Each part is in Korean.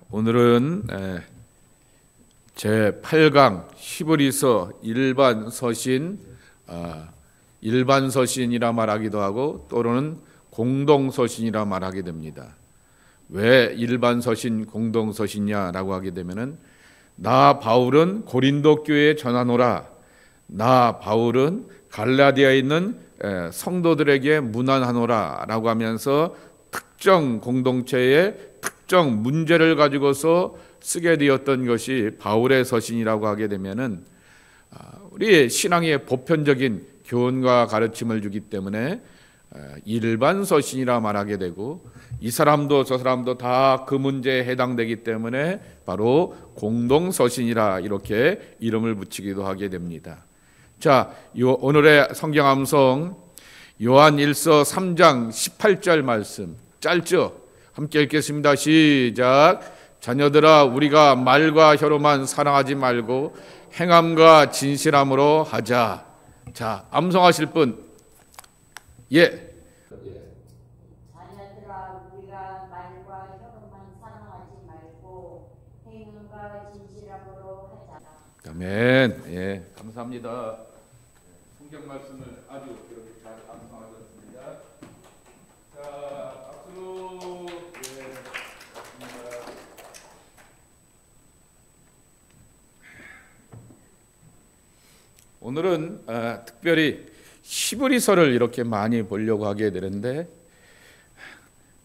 오늘은 제8강 히브리서 일반서신, 일반서신이라 말하기도 하고 또는 공동서신이라 말하게 됩니다. 왜 일반서신, 공동서신이냐라고 하게 되면은 나 바울은 고린도 교회에 전하노라, 나 바울은 갈라디아에 있는 성도들에게 문안하노라 라고 하면서 특정 공동체의 특정 문제를 가지고서 쓰게 되었던 것이 바울의 서신이라고 하게 되면은 우리 신앙의 보편적인 교훈과 가르침을 주기 때문에 일반 서신이라 말하게 되고, 이 사람도 저 사람도 다 그 문제에 해당되기 때문에 바로 공동 서신이라 이렇게 이름을 붙이기도 하게 됩니다. 자, 오늘의 성경 암송 요한 1서 3장 18절 말씀 짧죠? 함께 읽겠습니다. 시작. 자녀들아, 우리가 말과 혀로만 사랑하지 말고 행함과 진실함으로 하자. 자, 암송하실 분. 예. 자녀들아, 우리가 말과 혀로만 사랑하지 말고 행함과 진실함으로 하자. 아멘. 예, 감사합니다. 성경 말씀을 아주 이렇게 잘 암송하셨습니다. 자, 박수로. 예, 고맙습니다. 오늘은 특별히 히브리서를 이렇게 많이 보려고 하게 되는데,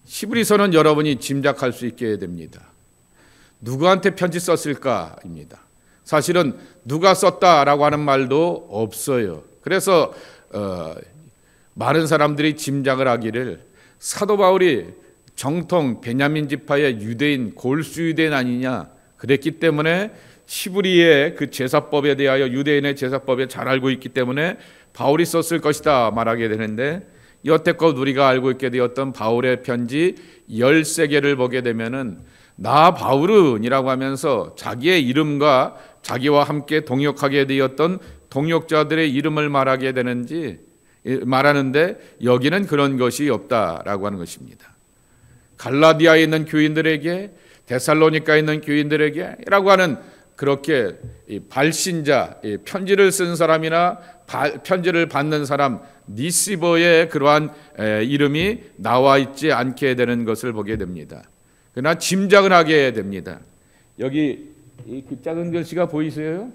히브리서는 여러분이 짐작할 수 있게 됩니다. 누구한테 편지 썼을까입니다. 사실은 누가 썼다라고 하는 말도 없어요. 그래서 많은 사람들이 짐작을 하기를 사도 바울이 정통 베냐민 지파의 유대인, 골수 유대인 아니냐, 그랬기 때문에 히브리의 그 제사법에 대하여 유대인의 제사법에 잘 알고 있기 때문에 바울이 썼을 것이다 말하게 되는데, 여태껏 우리가 알고 있게 되었던 바울의 편지 13개를 보게 되면은 나 바울은이라고 하면서 자기의 이름과 자기와 함께 동역하게 되었던 동역자들의 이름을 말하는데 여기는 그런 것이 없다라고 하는 것입니다. 갈라디아에 있는 교인들에게, 데살로니카에 있는 교인들에게라고 하는 그렇게 발신자, 편지를 쓴 사람이나 편지를 받는 사람, 니시버의 그러한 이름이 나와 있지 않게 되는 것을 보게 됩니다. 그러나 짐작을 하게 됩니다. 여기 그 작은 글씨가 보이세요?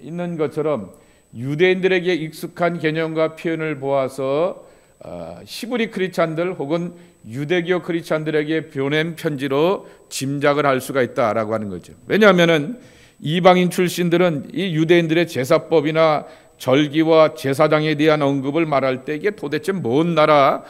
있는 것처럼 유대인들에게 익숙한 개념과 표현을 보아서 히브리 크리스찬들 혹은 유대교 크리스찬들에게 보낸 편지로 짐작을 할 수가 있다라고 하는 거죠. 왜냐하면은 이방인 출신들은 이 유대인들의 제사법이나 절기와 제사장에 대한 언급을 말할 때 이게 도대체 뭔 나라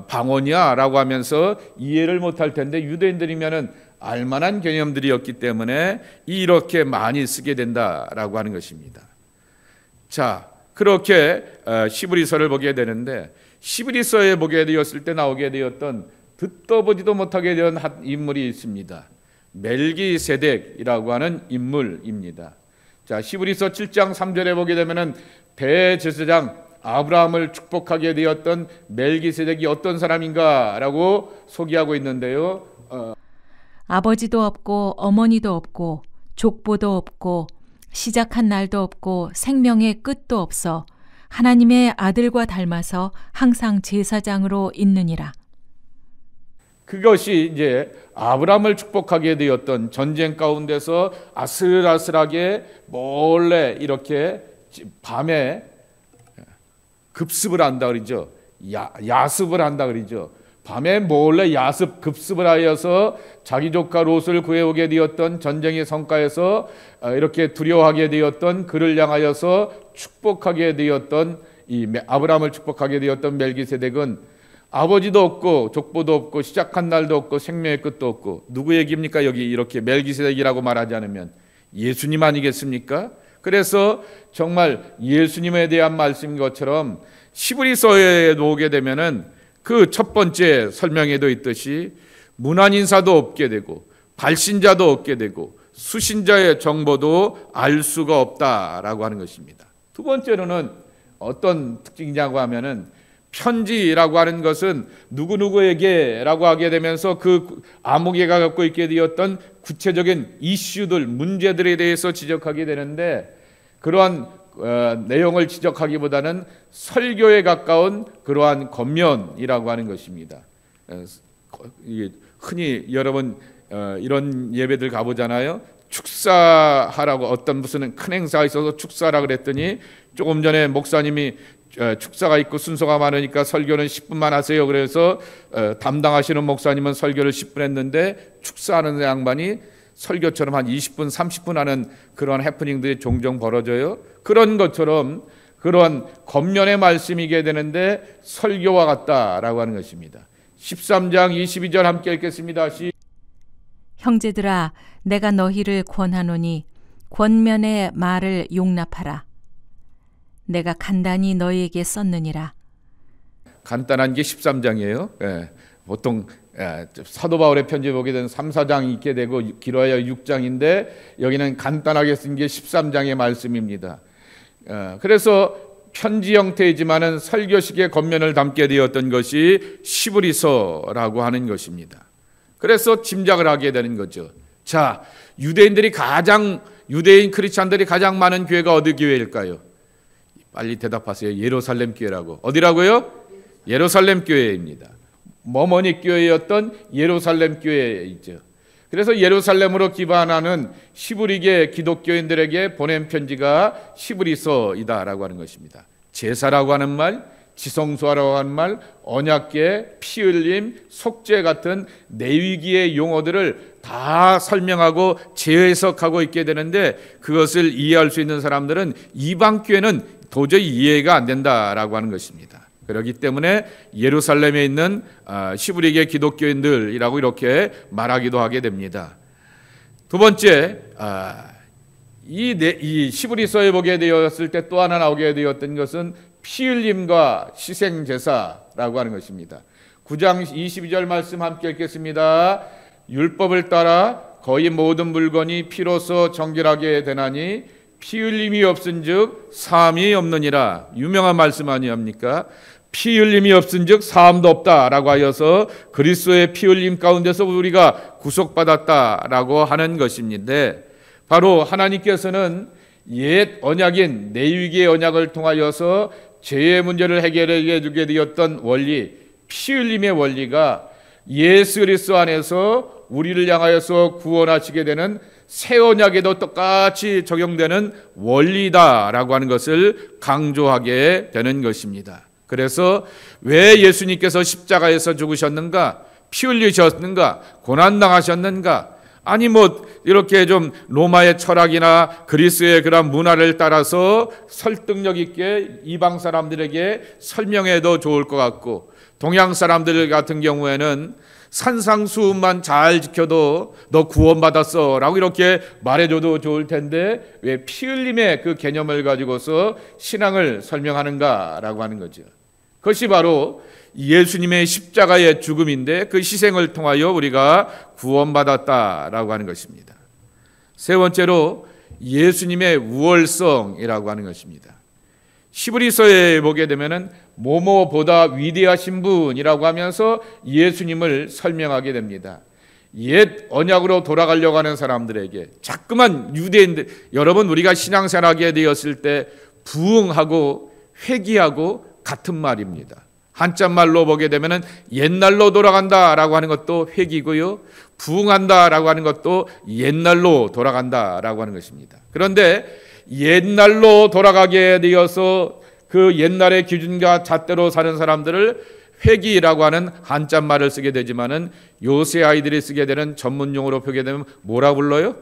방언이야라고 하면서 이해를 못할 텐데, 유대인들이면은 알만한 개념들이었기 때문에 이렇게 많이 쓰게 된다라고 하는 것입니다. 자, 그렇게 히브리서를 보게 되는데, 히브리서에 보게 되었을 때 나오게 되었던 듣도 보지도 못하게 된 한 인물이 있습니다. 멜기세덱이라고 하는 인물입니다. 자, 히브리서 7장 3절에 보게 되면은 대제사장 아브라함을 축복하게 되었던 멜기세덱이 어떤 사람인가라고 소개하고 있는데요. 아버지도 없고 어머니도 없고 족보도 없고 시작한 날도 없고 생명의 끝도 없어 하나님의 아들과 닮아서 항상 제사장으로 있느니라. 그것이 이제 아브라함을 축복하게 되었던, 전쟁 가운데서 아슬아슬하게 몰래 이렇게 밤에 급습을 한다 그러죠. 야습을 한다 그러죠. 밤에 몰래 야습 급습을 하여서 자기 조카 롯을 구해오게 되었던, 전쟁의 성과에서 이렇게 두려워하게 되었던 그를 향하여서 축복하게 되었던, 이 아브라함을 축복하게 되었던 멜기세덱은 아버지도 없고 족보도 없고 시작한 날도 없고 생명의 끝도 없고, 누구 얘기입니까? 여기 이렇게 멜기세덱이라고 말하지 않으면 예수님 아니겠습니까? 그래서 정말 예수님에 대한 말씀인 것처럼 히브리서에 오게 되면은 그 첫 번째 설명에도 있듯이 문안 인사도 없게 되고 발신자도 없게 되고 수신자의 정보도 알 수가 없다라고 하는 것입니다. 두 번째로는 어떤 특징이냐고 하면은 편지라고 하는 것은 누구누구에게라고 하게 되면서 그 아무개가 갖고 있게 되었던 구체적인 이슈들, 문제들에 대해서 지적하게 되는데, 그러한 내용을 지적하기보다는 설교에 가까운 그러한 겉면이라고 하는 것입니다. 흔히 여러분 이런 예배들 가보잖아요. 축사하라고, 어떤 무슨 큰 행사가 있어서 축사라 그랬더니 조금 전에 목사님이 축사가 있고 순서가 많으니까 설교는 10분만 하세요. 그래서 담당하시는 목사님은 설교를 10분 했는데 축사하는 양반이 설교처럼 한 20분, 30분 하는 그런 해프닝들이 종종 벌어져요. 그런 것처럼 그런 겉면의 말씀이게 되는데 설교와 같다라고 하는 것입니다. 13장 22절 함께 읽겠습니다. 형제들아, 내가 너희를 권하노니 권면의 말을 용납하라. 내가 간단히 너희에게 썼느니라. 간단한 게 13장이에요. 보통 사도 바울의 편지 보게 되면 3, 4장 있게 되고 길어야 6장인데 여기는 간단하게 쓴 게 13장의 말씀입니다. 그래서 편지 형태이지만은 설교식의 겉면을 담게 되었던 것이 시브리서라고 하는 것입니다. 그래서 짐작을 하게 되는 거죠. 자, 유대인 크리스찬들이 가장 많은 교회가 어디 교회일까요? 빨리 대답하세요. 예루살렘 교회라고. 어디라고요? 예루살렘 교회입니다. 머머닉 교회였던 예루살렘 교회에 있죠. 그래서 예루살렘으로 기반하는 시브리계 기독교인들에게 보낸 편지가 시브리서이다라고 하는 것입니다. 제사라고 하는 말, 지성소라고 하는 말, 언약궤, 피 흘림, 속죄 같은 내위기의 용어들을 다 설명하고 재해석하고 있게 되는데, 그것을 이해할 수 있는 사람들은 이방 교회는 도저히 이해가 안 된다라고 하는 것입니다. 그렇기 때문에 예루살렘에 있는 시브리계 기독교인들이라고 이렇게 말하기도 하게 됩니다. 두 번째, 이 시브리서에 보게 되었을 때 또 하나 나오게 되었던 것은 피 흘림과 희생제사라고 하는 것입니다. 9장 22절 말씀 함께 읽겠습니다. 율법을 따라 거의 모든 물건이 피로서 정결하게 되나니 피 흘림이 없은즉 사함이 없느니라. 유명한 말씀 아니합니까? 피 흘림이 없은즉 사함도 없다라고 하여서 그리스도의 피 흘림 가운데서 우리가 구속받았다라고 하는 것입니다. 바로 하나님께서는 옛 언약인 내위기의 언약을 통하여서 죄의 문제를 해결해 주게 되었던 원리, 피 흘림의 원리가 예수 그리스도 안에서 우리를 향하여서 구원하시게 되는 새 언약에도 똑같이 적용되는 원리다라고 하는 것을 강조하게 되는 것입니다. 그래서 왜 예수님께서 십자가에서 죽으셨는가, 피 흘리셨는가, 고난당하셨는가, 아니 이렇게 좀 로마의 철학이나 그리스의 그런 문화를 따라서 설득력 있게 이방 사람들에게 설명해도 좋을 것 같고, 동양 사람들 같은 경우에는 산상수훈만 잘 지켜도 너 구원받았어 라고 이렇게 말해줘도 좋을 텐데 왜 피 흘림의 그 개념을 가지고서 신앙을 설명하는가 라고 하는 거죠. 그것이 바로 예수님의 십자가의 죽음인데 그 희생을 통하여 우리가 구원받았다라고 하는 것입니다. 세 번째로 예수님의 우월성이라고 하는 것입니다. 시브리서에 보게 되면은 모모보다 위대하신 분이라고 하면서 예수님을 설명하게 됩니다. 옛 언약으로 돌아가려고 하는 사람들에게 자꾸만 유대인들, 여러분 우리가 신앙생활하게 되었을 때 부응하고 회귀하고 같은 말입니다. 한자말로 보게 되면은 옛날로 돌아간다라고 하는 것도 회귀고요, 부응한다라고 하는 것도 옛날로 돌아간다라고 하는 것입니다. 그런데 옛날로 돌아가게 되어서 그 옛날의 기준과 잣대로 사는 사람들을 회귀라고 하는 한자말을 쓰게 되지만은 요새 아이들이 쓰게 되는 전문용어로 표게 되면 뭐라 불러요?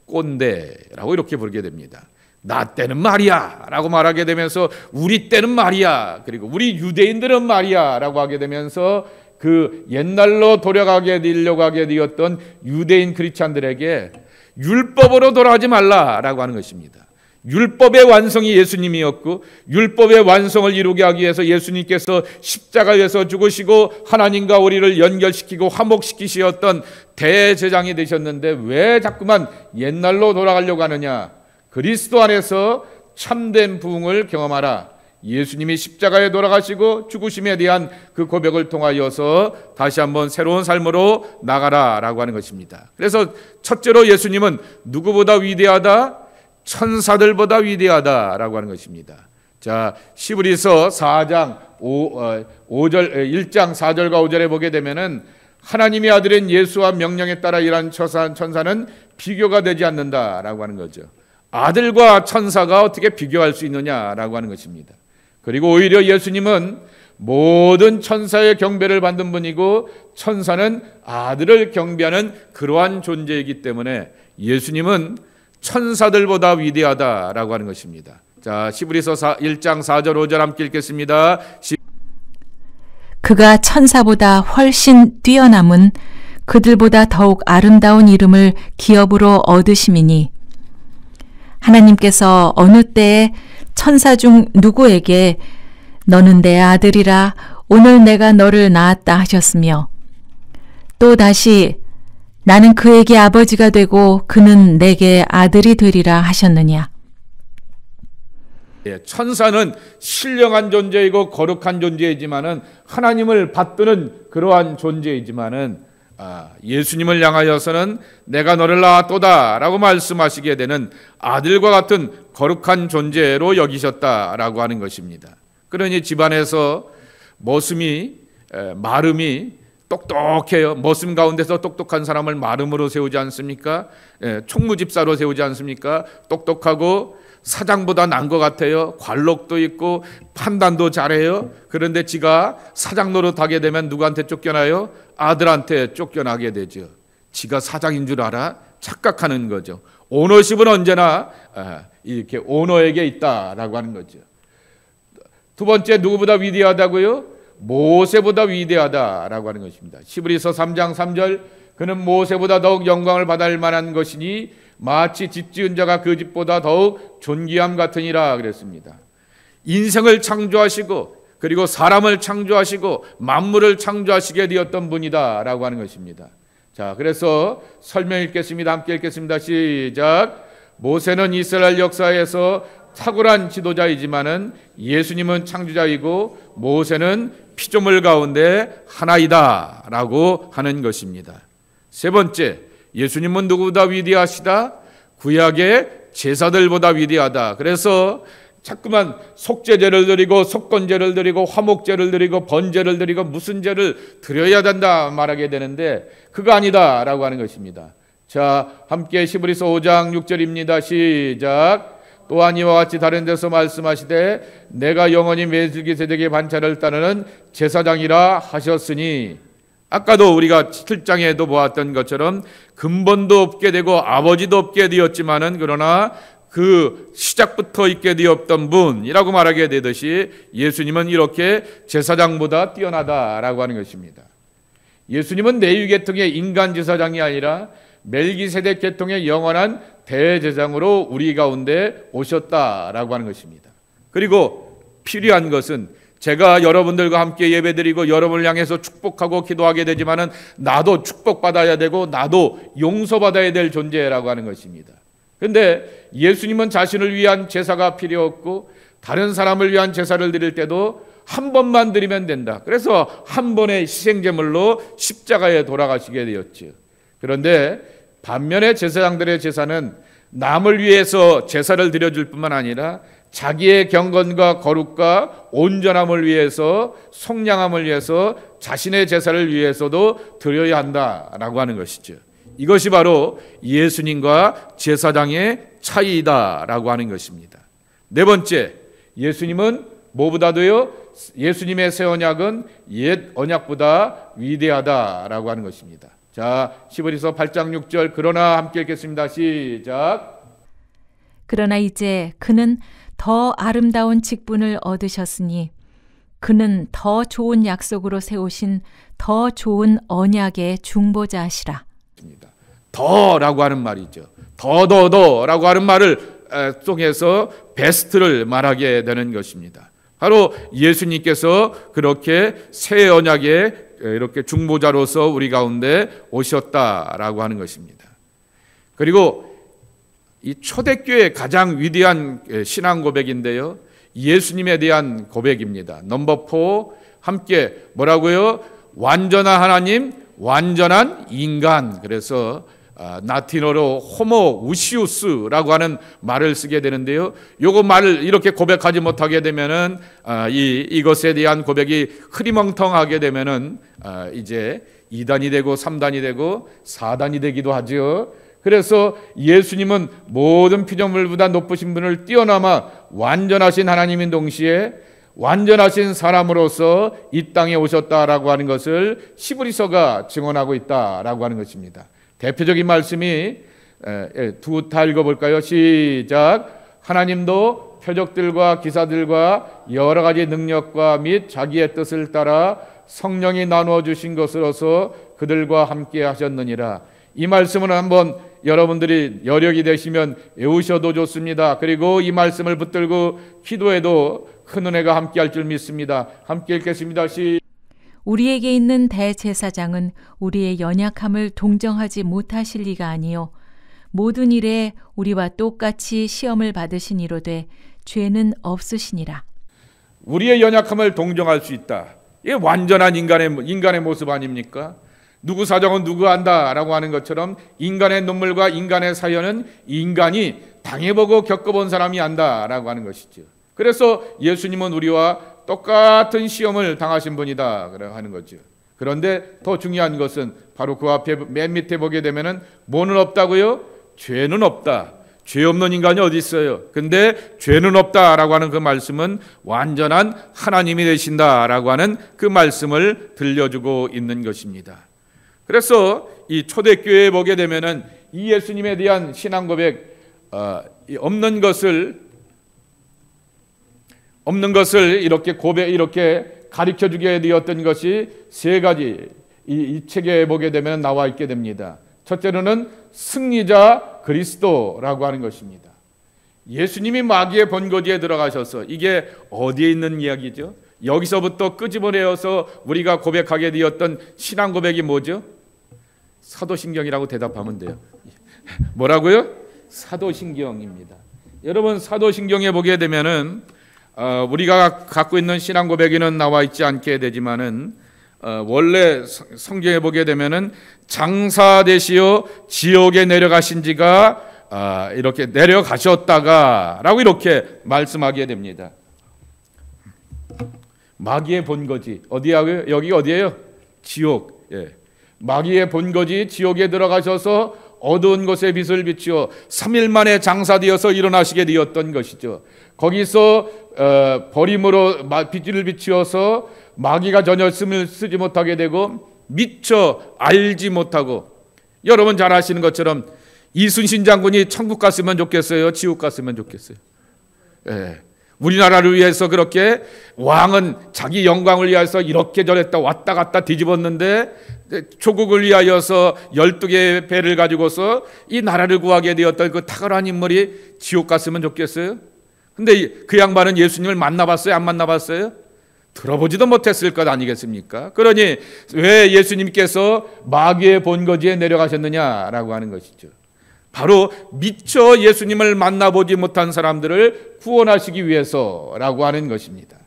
꼰대라고 이렇게 부르게 됩니다. 나 때는 말이야 라고 말하게 되면서 우리 때는 말이야, 그리고 우리 유대인들은 말이야 라고 하게 되면서 그 옛날로 돌아가게 되려고 하게 되었던 유대인 크리스찬들에게 율법으로 돌아가지 말라라고 하는 것입니다. 율법의 완성이 예수님이었고 율법의 완성을 이루게 하기 위해서 예수님께서 십자가에서 죽으시고 하나님과 우리를 연결시키고 화목시키셨던 대제장이 되셨는데 왜 자꾸만 옛날로 돌아가려고 하느냐? 그리스도 안에서 참된 부흥을 경험하라. 예수님이 십자가에 돌아가시고 죽으심에 대한 그 고백을 통하여서 다시 한번 새로운 삶으로 나가라라고 하는 것입니다. 그래서 첫째로 예수님은 누구보다 위대하다, 천사들보다 위대하다라고 하는 것입니다. 자, 히브리서 4장 1장 4절과 5절에 보게 되면은 하나님의 아들인 예수와 명령에 따라 일한 천사는 비교가 되지 않는다라고 하는 거죠. 아들과 천사가 어떻게 비교할 수 있느냐라고 하는 것입니다. 그리고 오히려 예수님은 모든 천사의 경배를 받는 분이고 천사는 아들을 경배하는 그러한 존재이기 때문에 예수님은 천사들보다 위대하다라고 하는 것입니다. 자, 히브리서 1장 4절 5절 함께 읽겠습니다. 그가 천사보다 훨씬 뛰어남은 그들보다 더욱 아름다운 이름을 기업으로 얻으심이니 하나님께서 어느 때에 천사 중 누구에게 너는 내 아들이라 오늘 내가 너를 낳았다 하셨으며 또 다시 나는 그에게 아버지가 되고 그는 내게 아들이 되리라 하셨느냐. 천사는 신령한 존재이고 거룩한 존재이지만은 하나님을 받드는 그러한 존재이지만은 예수님을 향하여서는 내가 너를 낳았도다라고 말씀하시게 되는 아들과 같은 거룩한 존재로 여기셨다라고 하는 것입니다. 그러니 집안에서 마름이 똑똑해요. 머슴 가운데서 똑똑한 사람을 마름으로 세우지 않습니까? 총무집사로 세우지 않습니까? 똑똑하고 사장보다 난 것 같아요. 관록도 있고 판단도 잘해요. 그런데 지가 사장 노릇하게 되면 누구한테 쫓겨나요? 아들한테 쫓겨나게 되죠. 지가 사장인 줄 알아? 착각하는 거죠. 오너십은 언제나 이렇게 오너에게 있다라고 하는 거죠. 두 번째, 누구보다 위대하다고요? 모세보다 위대하다라고 하는 것입니다. 히브리서 3장 3절 그는 모세보다 더욱 영광을 받을 만한 것이니 마치 집 지은 자가 그 집보다 더욱 존귀함 같으니라 그랬습니다. 인생을 창조하시고 그리고 사람을 창조하시고 만물을 창조하시게 되었던 분이다라고 하는 것입니다. 자, 그래서 설명 읽겠습니다. 함께 읽겠습니다. 시작. 모세는 이스라엘 역사에서 탁월한 지도자이지만은 예수님은 창조자이고 모세는 피조물 가운데 하나이다라고 하는 것입니다. 세 번째, 예수님은 누구보다 위대하시다? 구약의 제사들보다 위대하다. 그래서 자꾸만 속죄제를 드리고 속건제를 드리고 화목제를 드리고 번제를 드리고 무슨 제를 드려야 된다 말하게 되는데 그거 아니다라고 하는 것입니다. 자, 함께 히브리서 5장 6절입니다. 시작. 또한 이와 같이 다른 데서 말씀하시되 내가 영원히 멜기세덱의 반차를 따르는 제사장이라 하셨으니 아까도 우리가 7장에도 보았던 것처럼 근본도 없게 되고 아버지도 없게 되었지만은 그러나 그 시작부터 있게 되었던 분이라고 말하게 되듯이 예수님은 이렇게 제사장보다 뛰어나다라고 하는 것입니다. 예수님은 레위 계통의 인간 제사장이 아니라 멜기세덱 계통의 영원한 대제사장으로 우리 가운데 오셨다라고 하는 것입니다. 그리고 필요한 것은 제가 여러분들과 함께 예배드리고 여러분을 향해서 축복하고 기도하게 되지만은 나도 축복받아야 되고 나도 용서받아야 될 존재라고 하는 것입니다. 그런데 예수님은 자신을 위한 제사가 필요 없고 다른 사람을 위한 제사를 드릴 때도 한 번만 드리면 된다. 그래서 한 번의 희생제물로 십자가에 돌아가시게 되었죠. 그런데 반면에 제사장들의 제사는 남을 위해서 제사를 드려줄 뿐만 아니라 자기의 경건과 거룩과 온전함을 위해서 속량함을 위해서 자신의 제사를 위해서도 드려야 한다라고 하는 것이죠. 이것이 바로 예수님과 제사장의 차이다라고 하는 것입니다. 네 번째, 예수님은 뭐보다도요? 예수님의 새 언약은 옛 언약보다 위대하다라고 하는 것입니다. 자, 히브리서 8장 6절 그러나 함께 읽겠습니다. 시작. 그러나 이제 그는 더 아름다운 직분을 얻으셨으니 그는 더 좋은 약속으로 세우신 더 좋은 언약의 중보자시라. 더라고 하는 말이죠. 더라고 하는 말을 통해서 베스트를 말하게 되는 것입니다. 바로 예수님께서 그렇게 새 언약의 이렇게 중보자로서 우리 가운데 오셨다라고 하는 것입니다. 그리고 이 초대교회의 가장 위대한 신앙 고백인데요. 예수님에 대한 고백입니다. 넘버 4 함께 뭐라고요? 완전한 하나님, 완전한 인간. 그래서 라틴어로 호모 우시우스라고 하는 말을 쓰게 되는데요. 요거 말을 이렇게 고백하지 못하게 되면은 이것에 대한 고백이 흐리멍텅하게 되면은 이제 2단이 되고 3단이 되고 4단이 되기도 하죠. 그래서 예수님은 모든 피조물보다 높으신 분을 뛰어넘어 완전하신 하나님인 동시에 완전하신 사람으로서 이 땅에 오셨다라고 하는 것을 히브리서가 증언하고 있다라고 하는 것입니다. 대표적인 말씀이 다 읽어볼까요? 시작. 하나님도 표적들과 기사들과 여러 가지 능력과 및 자기의 뜻을 따라 성령이 나누어 주신 것으로서 그들과 함께 하셨느니라. 이 말씀은 한번 여러분들이 여력이 되시면 외우셔도 좋습니다. 그리고 이 말씀을 붙들고 기도해도 큰 은혜가 함께 할 줄 믿습니다. 함께 읽겠습니다. 우리에게 있는 대제사장은 우리의 연약함을 동정하지 못하실 리가 아니요 모든 일에 우리와 똑같이 시험을 받으시니로되 죄는 없으시니라. 우리의 연약함을 동정할 수 있다. 이게 완전한 인간의 모습 아닙니까? 누구 사정은 누구 안다라고 하는 것처럼 인간의 눈물과 인간의 사연은 인간이 당해보고 겪어본 사람이 안다라고 하는 것이죠. 그래서 예수님은 우리와 똑같은 시험을 당하신 분이다 하는 거죠. 그런데 더 중요한 것은 바로 그 앞에 맨 밑에 보게 되면은 뭐는 없다고요? 죄는 없다. 죄 없는 인간이 어디 있어요? 근데 죄는 없다라고 하는 그 말씀은 완전한 하나님이 되신다라고 하는 그 말씀을 들려주고 있는 것입니다. 그래서 이 초대교회에 보게 되면은 이 예수님에 대한 신앙 고백 없는 것을 이렇게 가르쳐 주게 되었던 것이 세 가지 이 책에 보게 되면 나와 있게 됩니다. 첫째로는 승리자 그리스도라고 하는 것입니다. 예수님이 마귀의 본거지에 들어가셔서 이게 어디에 있는 이야기죠? 여기서부터 끄집어내어서 우리가 고백하게 되었던 신앙 고백이 뭐죠? 사도신경이라고 대답하면 돼요. 뭐라고요? 사도신경입니다. 여러분 사도신경에 보게 되면은 우리가 갖고 있는 신앙 고백에는 나와 있지 않게 되지만은 원래 성경에 보게 되면은 장사 되시어 지옥에 내려가신 지가 이렇게 내려가셨다가라고 이렇게 말씀하게 됩니다. 마귀의 본거지 어디야고요? 여기 어디예요? 지옥. 예. 마귀의 본거지 지옥에 들어가셔서 어두운 곳에 빛을 비추어 3일 만에 장사되어서 일어나시게 되었던 것이죠. 거기서 버림으로 빛을 비추어서 마귀가 전혀 숨을 쓰지 못하게 되고 미처 알지 못하고 여러분 잘 아시는 것처럼 이순신 장군이 천국 갔으면 좋겠어요? 지옥 갔으면 좋겠어요? 예. 우리나라를 위해서 그렇게 왕은 자기 영광을 위해서 이렇게 저랬다 왔다 갔다 뒤집었는데 조국을 위하여서 12개의 배를 가지고서 이 나라를 구하게 되었던 그 탁월한 인물이 지옥 갔으면 좋겠어요? 근데 그 양반은 예수님을 만나봤어요? 안 만나봤어요? 들어보지도 못했을 것 아니겠습니까? 그러니 왜 예수님께서 마귀의 본거지에 내려가셨느냐라고 하는 것이죠. 바로 미처 예수님을 만나보지 못한 사람들을 구원하시기 위해서라고 하는 것입니다.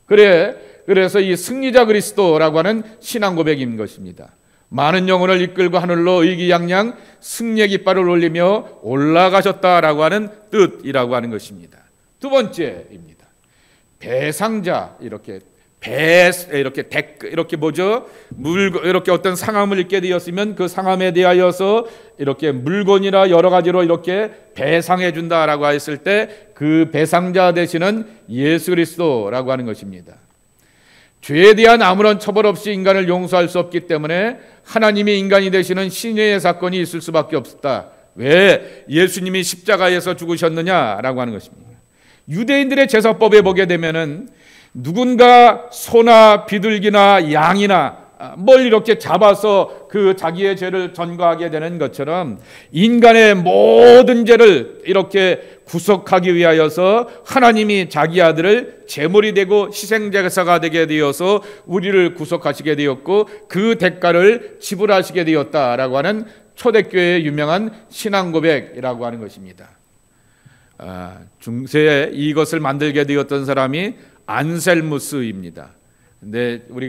그래서 이 승리자 그리스도라고 하는 신앙 고백인 것입니다. 많은 영혼을 이끌고 하늘로 의기양양 승리의 깃발을 올리며 올라가셨다라고 하는 뜻이라고 하는 것입니다. 두 번째입니다. 배상자 이렇게 뭐죠? 이렇게 어떤 상함을 입게 되었으면 그 상함에 대하여서 이렇게 물건이나 여러 가지로 이렇게 배상해 준다라고 했을 때 그 배상자 되시는 예수 그리스도라고 하는 것입니다. 죄에 대한 아무런 처벌 없이 인간을 용서할 수 없기 때문에 하나님이 인간이 되시는 신의 사건이 있을 수밖에 없었다. 왜 예수님이 십자가에서 죽으셨느냐라고 하는 것입니다. 유대인들의 제사법에 보게 되면은 누군가 소나 비둘기나 양이나 뭘 이렇게 잡아서 그 자기의 죄를 전가하게 되는 것처럼 인간의 모든 죄를 이렇게 구속하기 위하여서 하나님이 자기 아들을 제물이 되고 희생제사가 되게 되어서 우리를 구속하시게 되었고 그 대가를 지불하시게 되었다라고 하는 초대교회의 유명한 신앙 고백이라고 하는 것입니다. 중세에 이것을 만들게 되었던 사람이 안셀무스입니다. 근데 우리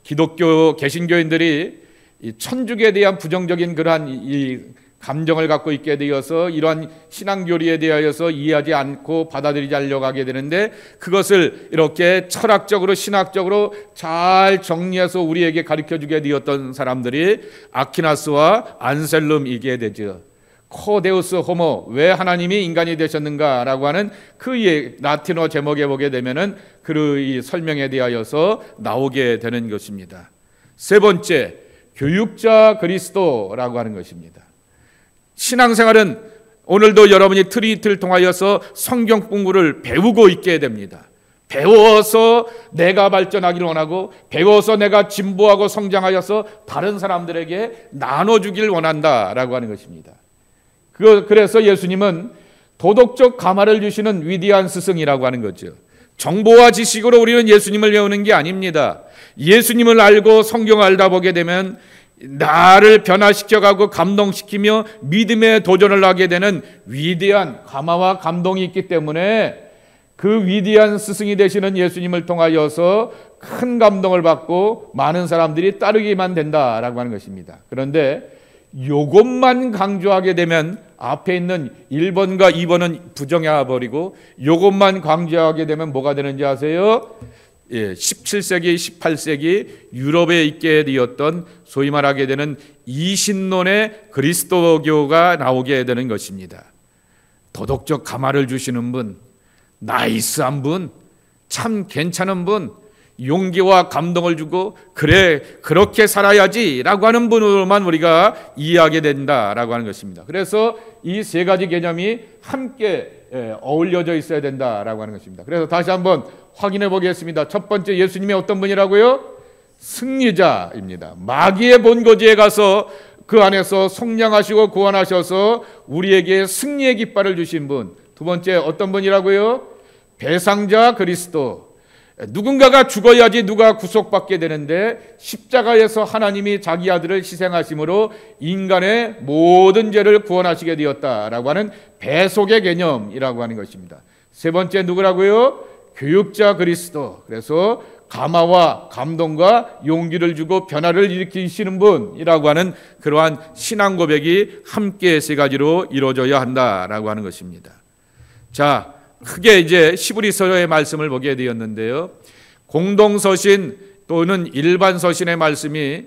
기독교 개신교인들이 이 천주교에 대한 부정적인 그러한 이 감정을 갖고 있게 되어서 이러한 신앙교리에 대하여서 이해하지 않고 받아들이지 않으려고 하게 되는데, 그것을 이렇게 철학적으로 신학적으로 잘 정리해서 우리에게 가르쳐주게 되었던 사람들이 아퀴나스와 안셀름이게 되죠. 코데우스 호모, 왜 하나님이 인간이 되셨는가라고 하는 그 라틴어 제목에 보게 되면은 그 설명에 대하여서 나오게 되는 것입니다. 세 번째, 교육자 그리스도라고 하는 것입니다. 신앙생활은 오늘도 여러분이 트리니티를 통하여서 성경 공부를 배우고 있게 됩니다. 배워서 내가 발전하기를 원하고, 배워서 내가 진보하고 성장하여서 다른 사람들에게 나눠주길 원한다라고 하는 것입니다. 그래서 예수님은 도덕적 감화를 주시는 위대한 스승이라고 하는 거죠. 정보와 지식으로 우리는 예수님을 배우는 게 아닙니다. 예수님을 알고 성경을 알다 보게 되면 나를 변화시켜가고 감동시키며 믿음의 도전을 하게 되는 위대한 감화와 감동이 있기 때문에 그 위대한 스승이 되시는 예수님을 통하여서 큰 감동을 받고 많은 사람들이 따르기만 된다라고 하는 것입니다. 그런데 요것만 강조하게 되면 앞에 있는 1번과 2번은 부정해버리고 요것만 강조하게 되면 뭐가 되는지 아세요? 17세기, 18세기 유럽에 있게 되었던 소위 말하게 되는 이신론의 그리스도교가 나오게 되는 것입니다. 도덕적 감화를 주시는 분, 나이스한 분, 참 괜찮은 분, 용기와 감동을 주고 그래 그렇게 살아야지 라고 하는 분으로만 우리가 이해하게 된다라고 하는 것입니다. 그래서 이 세 가지 개념이 함께 어울려져 있어야 된다라고 하는 것입니다. 그래서 다시 한번 확인해 보겠습니다. 첫 번째, 예수님이 어떤 분이라고요? 승리자입니다. 마귀의 본거지에 가서 그 안에서 속량하시고 구원하셔서 우리에게 승리의 깃발을 주신 분. 두 번째, 어떤 분이라고요? 배상자 그리스도. 누군가가 죽어야지 누가 구속받게 되는데 십자가에서 하나님이 자기 아들을 희생하심으로 인간의 모든 죄를 구원하시게 되었다라고 하는 배속의 개념이라고 하는 것입니다. 세 번째 누구라고요? 교육자 그리스도. 그래서 감화와 감동과 용기를 주고 변화를 일으키시는 분이라고 하는 그러한 신앙 고백이 함께 세 가지로 이루어져야 한다라고 하는 것입니다. 자, 크게 이제 히브리서의 말씀을 보게 되었는데요. 공동서신 또는 일반 서신의 말씀이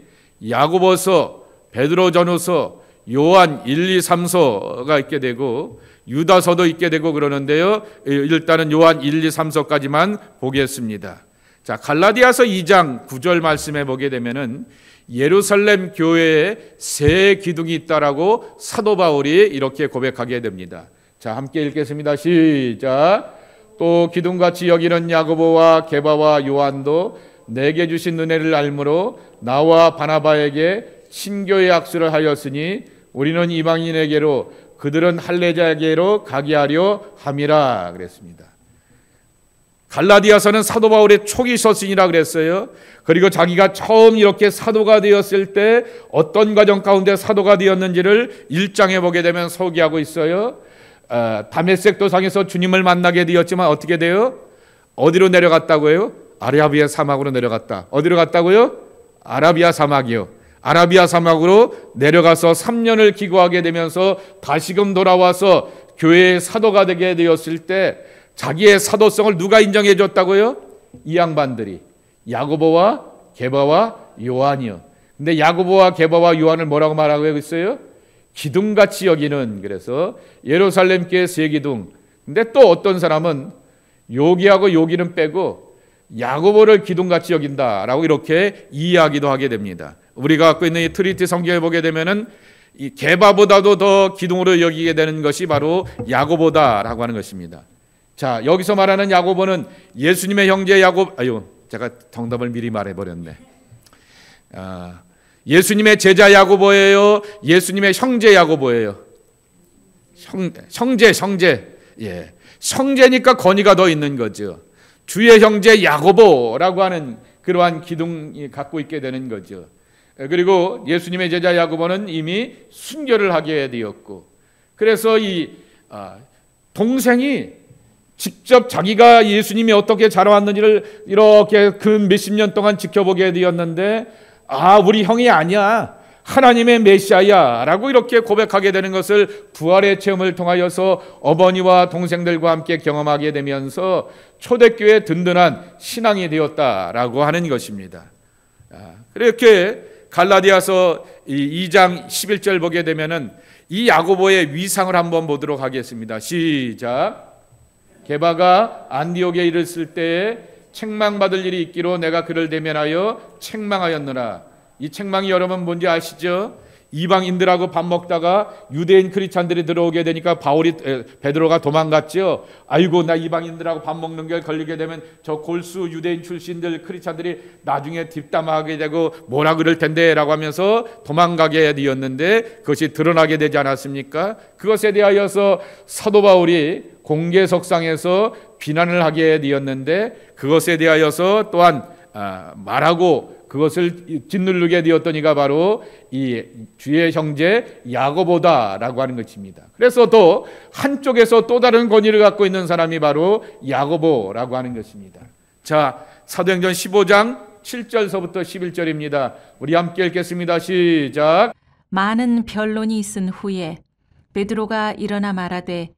야고보서, 베드로전후서, 요한 1, 2, 3서가 있게 되고 유다서도 있게 되고 그러는데요. 일단은 요한 1, 2, 3서까지만 보겠습니다. 자, 갈라디아서 2장 9절 말씀에 보게 되면은 예루살렘 교회에 세 기둥이 있다라고 사도 바울이 이렇게 고백하게 됩니다. 자, 함께 읽겠습니다. 시작. 또 기둥같이 여기는 야고보와 게바와 요한도 내게 주신 은혜를 알므로 나와 바나바에게 신교의 악수를 하였으니 우리는 이방인에게로 그들은 할례자에게로 가게 하려 함이라 그랬습니다. 갈라디아서는 사도 바울의 초기 서신이라 그랬어요. 그리고 자기가 처음 이렇게 사도가 되었을 때 어떤 과정 가운데 사도가 되었는지를 1장에 보게 되면 소개하고 있어요. 다메섹 도상에서 주님을 만나게 되었지만 어떻게 돼요? 어디로 내려갔다고요? 아라비아 사막으로 내려갔다. 어디로 갔다고요? 아라비아 사막이요. 아라비아 사막으로 내려가서 3년을 기고하게 되면서 다시금 돌아와서 교회의 사도가 되게 되었을 때 자기의 사도성을 누가 인정해 줬다고요? 이 양반들이 야고보와 게바와 요한이요. 근데 야고보와 게바와 요한을 뭐라고 말하고 있어요? 기둥같이 여기는. 그래서 예루살렘 교회 세 기둥. 근데 또 어떤 사람은 요기하고 요기는 빼고 야고보를 기둥같이 여긴다라고 이렇게 이해하기도 하게 됩니다. 우리가 갖고 있는 이 트리니티 성경에 보게 되면은 이 게바보다도 더 기둥으로 여기게 되는 것이 바로 야고보다라고 하는 것입니다. 자, 여기서 말하는 야고보는 예수님의 형제 제가 정답을 미리 말해버렸네. 예수님의 제자 야고보예요? 예수님의 형제 야고보예요? 형제. 예. 형제니까 권위가 더 있는 거죠. 주의 형제 야고보라고 하는 그러한 기둥이 갖고 있게 되는 거죠. 그리고 예수님의 제자 야고보는 이미 순교를 하게 되었고, 그래서 이 동생이 직접 자기가 예수님이 어떻게 자라왔는지를 이렇게 그 몇십 년 동안 지켜보게 되었는데, 우리 형이 아니야, 하나님의 메시아야 라고 이렇게 고백하게 되는 것을 부활의 체험을 통하여서 어머니와 동생들과 함께 경험하게 되면서 초대교회의 든든한 신앙이 되었다라고 하는 것입니다. 그렇게 갈라디아서 2장 11절 보게 되면은 이 야고보의 위상을 한번 보도록 하겠습니다. 시작. 게바가 안디옥에 이르렀을 때에 책망받을 일이 있기로 내가 그를 대면하여 책망하였느라. 이 책망이 여러분 뭔지 아시죠? 이방인들하고 밥 먹다가 유대인 크리스찬들이 들어오게 되니까 베드로가 도망갔죠. 아이고, 나 이방인들하고 밥 먹는 게 걸리게 되면 저 골수 유대인 출신들 크리스찬들이 나중에 뒷담화하게 되고 뭐라 그럴 텐데 라고 하면서 도망가게 되었는데, 그것이 드러나게 되지 않았습니까? 그것에 대하여서 사도 바울이 공개석상에서 비난을 하게 되었는데, 그것에 대하여서 또한 말하고 그것을 짓누르게 되었던 이가 바로 이 주의 형제 야고보다라고 하는 것입니다. 그래서 또 한쪽에서 또 다른 권위를 갖고 있는 사람이 바로 야고보라고 하는 것입니다. 자, 사도행전 15장 7절서부터 11절입니다. 우리 함께 읽겠습니다. 시작. 많은 변론이 있은 후에 베드로가 일어나 말하되,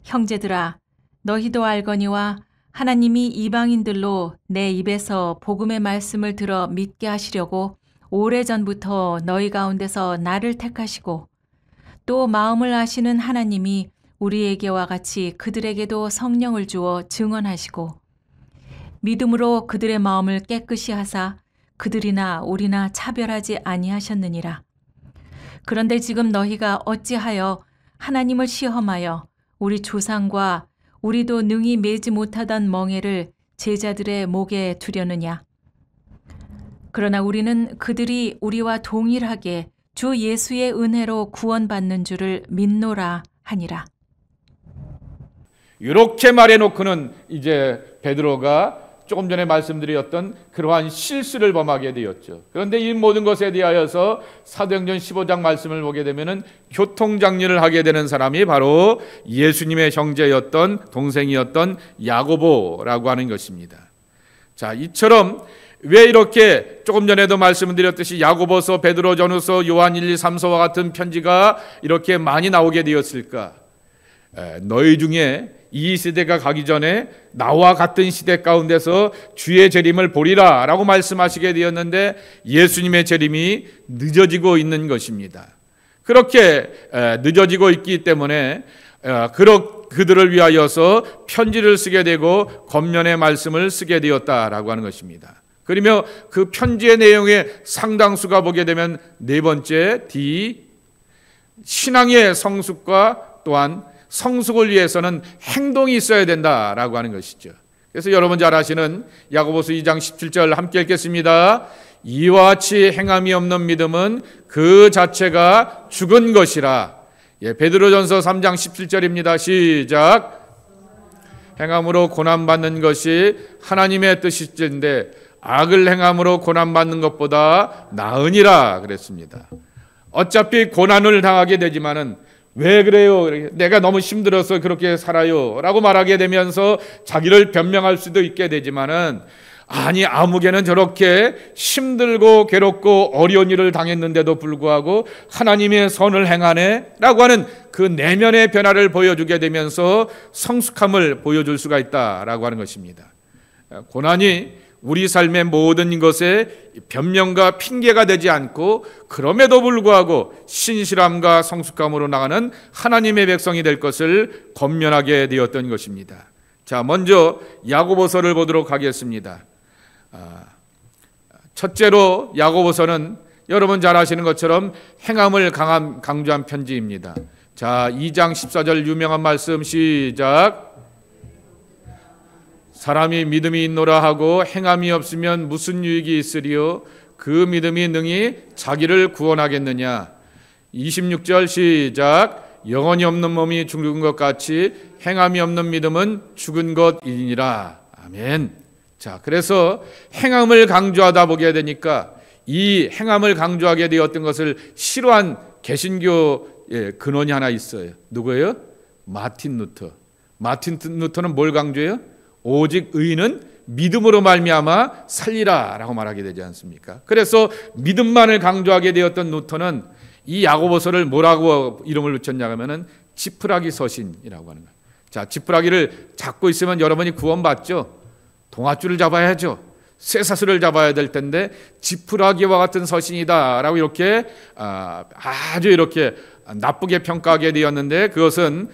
형제들아, 너희도 알거니와 하나님이 이방인들로 내 입에서 복음의 말씀을 들어 믿게 하시려고 오래전부터 너희 가운데서 나를 택하시고, 또 마음을 아시는 하나님이 우리에게와 같이 그들에게도 성령을 주어 증언하시고, 믿음으로 그들의 마음을 깨끗이 하사 그들이나 우리나 차별하지 아니하셨느니라. 그런데 지금 너희가 어찌하여 하나님을 시험하여 우리 조상과 우리도 능히 매지 못하던 멍에를 제자들의 목에 두려느냐. 그러나 우리는 그들이 우리와 동일하게 주 예수의 은혜로 구원받는 줄을 믿노라 하니라. 이렇게 말해놓고는 이제 베드로가 조금 전에 말씀드렸던 그러한 실수를 범하게 되었죠. 그런데 이 모든 것에 대하여서 사도행전 15장 말씀을 보게 되면은 교통장려를 하게 되는 사람이 바로 예수님의 형제였던 동생이었던 야고보라고 하는 것입니다. 자, 이처럼 왜 이렇게 조금 전에도 말씀드렸듯이 야고보서, 베드로전후서, 요한 1, 2, 3서와 같은 편지가 이렇게 많이 나오게 되었을까? 너희 중에 이 시대가 가기 전에 나와 같은 시대 가운데서 주의 재림을 보리라 라고 말씀하시게 되었는데, 예수님의 재림이 늦어지고 있는 것입니다. 그렇게 늦어지고 있기 때문에 그들을 위하여서 편지를 쓰게 되고 겉면의 말씀을 쓰게 되었다라고 하는 것입니다. 그러며 그 편지의 내용의 상당수가 보게 되면 네 번째 D, 신앙의 성숙과 또한 성숙을 위해서는 행동이 있어야 된다라고 하는 것이죠. 그래서 여러분 잘 아시는 야고보서 2장 17절 함께 읽겠습니다. 이와 같이 행함이 없는 믿음은 그 자체가 죽은 것이라. 베드로전서 3장 17절입니다. 시작. 행함으로 고난받는 것이 하나님의 뜻이신데 악을 행함으로 고난받는 것보다 나으니라 그랬습니다. 어차피 고난을 당하게 되지만은 왜 그래요? 내가 너무 힘들어서 그렇게 살아요 라고 말하게 되면서 자기를 변명할 수도 있게 되지만은, 아니 아무개는 저렇게 힘들고 괴롭고 어려운 일을 당했는데도 불구하고 하나님의 선을 행하네 라고 하는 그 내면의 변화를 보여주게 되면서 성숙함을 보여줄 수가 있다라고 하는 것입니다. 고난이 우리 삶의 모든 것에 변명과 핑계가 되지 않고 그럼에도 불구하고 신실함과 성숙함으로 나가는 하나님의 백성이 될 것을 권면하게 되었던 것입니다. 자, 먼저 야고보서를 보도록 하겠습니다. 첫째로 야고보서는 여러분 잘 아시는 것처럼 행함을 강조한 편지입니다. 자, 2장 14절 유명한 말씀 시작. 사람이 믿음이 있노라 하고 행함이 없으면 무슨 유익이 있으리요? 그 믿음이 능히 자기를 구원하겠느냐? 26절 시작. 영혼이 없는 몸이 죽은 것 같이 행함이 없는 믿음은 죽은 것이니라. 아멘. 자, 그래서 행함을 강조하다 보게 되니까 이 행함을 강조하게 되었던 것을 싫어한 개신교의 근원이 하나 있어요. 누구예요? 마틴 루터. 마틴 루터는 뭘 강조해요? 오직 의인은 믿음으로 말미암아 살리라라고 말하게 되지 않습니까? 그래서 믿음만을 강조하게 되었던 루터는 이 야고보서를 뭐라고 이름을 붙였냐 하면은 지푸라기 서신이라고 하는 거예요. 자, 지푸라기를 잡고 있으면 여러분이 구원받죠. 동아줄을 잡아야죠. 쇠사슬을 잡아야 될 텐데 지푸라기와 같은 서신이다라고 이렇게 아주 이렇게 나쁘게 평가하게 되었는데, 그것은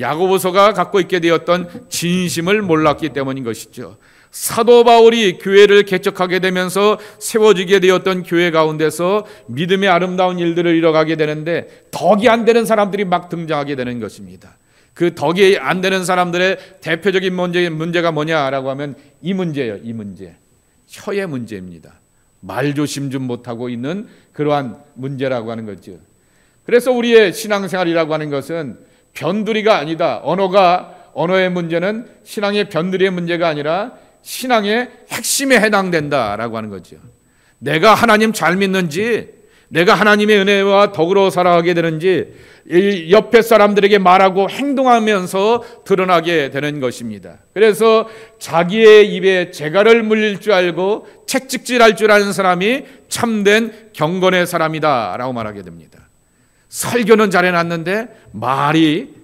야고보서가 갖고 있게 되었던 진심을 몰랐기 때문인 것이죠. 사도 바울이 교회를 개척하게 되면서 세워지게 되었던 교회 가운데서 믿음의 아름다운 일들을 이뤄가게 되는데 덕이 안 되는 사람들이 막 등장하게 되는 것입니다. 그 덕이 안 되는 사람들의 대표적인 문제가 뭐냐라고 하면 이 문제예요. 이 문제. 혀의 문제입니다. 말조심 좀 못하고 있는 그러한 문제라고 하는 거죠. 그래서 우리의 신앙생활이라고 하는 것은 변두리가 아니다. 언어의 문제는 신앙의 변두리의 문제가 아니라 신앙의 핵심에 해당된다라고 하는 거죠. 내가 하나님 잘 믿는지, 내가 하나님의 은혜와 덕으로 살아가게 되는지 이 옆에 사람들에게 말하고 행동하면서 드러나게 되는 것입니다. 그래서 자기의 입에 재갈을 물릴 줄 알고 채찍질할 줄 아는 사람이 참된 경건의 사람이다라고 말하게 됩니다. 설교는 잘해놨는데 말이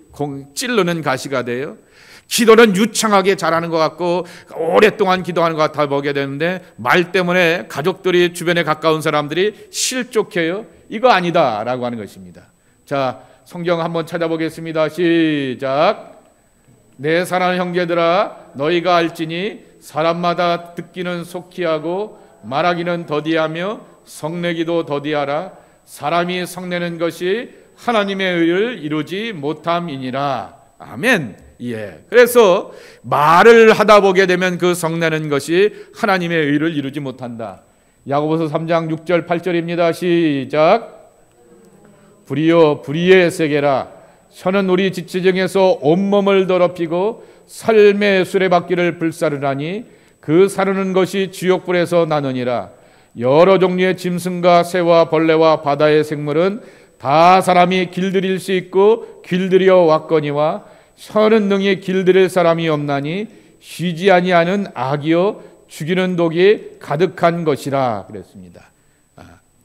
찌르는 가시가 돼요. 기도는 유창하게 잘하는 것 같고 오랫동안 기도하는 것 같아 보게 되는데 말 때문에 가족들이, 주변에 가까운 사람들이 실족해요. 이거 아니다라고 하는 것입니다. 자, 성경 한번 찾아보겠습니다. 시작. 내 사랑하는 형제들아, 너희가 알지니 사람마다 듣기는 속히 하고 말하기는 더디하며 성내기도 더디하라. 사람이 성내는 것이 하나님의 의를 이루지 못함이니라. 아멘. 예. 그래서 말을 하다 보게 되면 그 성내는 것이 하나님의 의를 이루지 못한다. 야고보서 3장 6절 8절입니다. 시작. 불이여 불의의 세계라. 혀는 우리 지체중에서 온몸을 더럽히고 삶의 수레바퀴를 불사르라니 그 사르는 것이 지옥불에서 나느니라. 여러 종류의 짐승과 새와 벌레와 바다의 생물은 다 사람이 길들일 수 있고 길들여 왔거니와 혀는 능히 길들일 사람이 없나니 쉬지 아니하는 악이요 죽이는 독이 가득한 것이라 그랬습니다.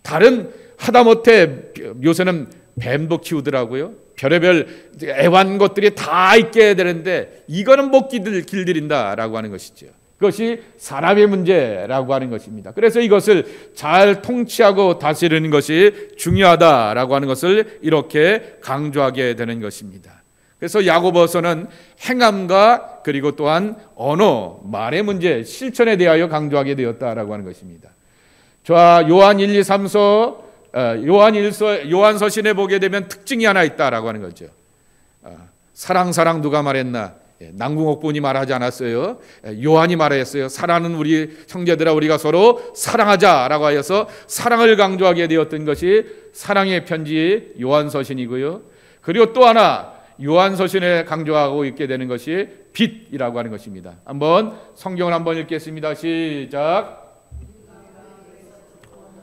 다른 하다못해 요새는 뱀도 키우더라고요. 별의별 애완 것들이 다 있게 되는데 이거는 못 길들인다라고 하는 것이죠. 그것이 사람의 문제라고 하는 것입니다. 그래서 이것을 잘 통치하고 다스리는 것이 중요하다라고 하는 것을 이렇게 강조하게 되는 것입니다. 그래서 야고보서는 행함과 그리고 또한 언어, 말의 문제, 실천에 대하여 강조하게 되었다라고 하는 것입니다. 자, 요한 1, 2, 3서, 요한서신에 보게 되면 특징이 하나 있다라고 하는 거죠. 사랑 누가 말했나? 남궁옥분이 말하지 않았어요. 요한이 말했어요. 사랑하는 우리 형제들아, 우리가 서로 사랑하자라고 하여서 사랑을 강조하게 되었던 것이 사랑의 편지 요한서신이고요. 그리고 또 하나 요한서신에 강조하고 있게 되는 것이 빛이라고 하는 것입니다. 한번 성경을 한번 읽겠습니다. 시작.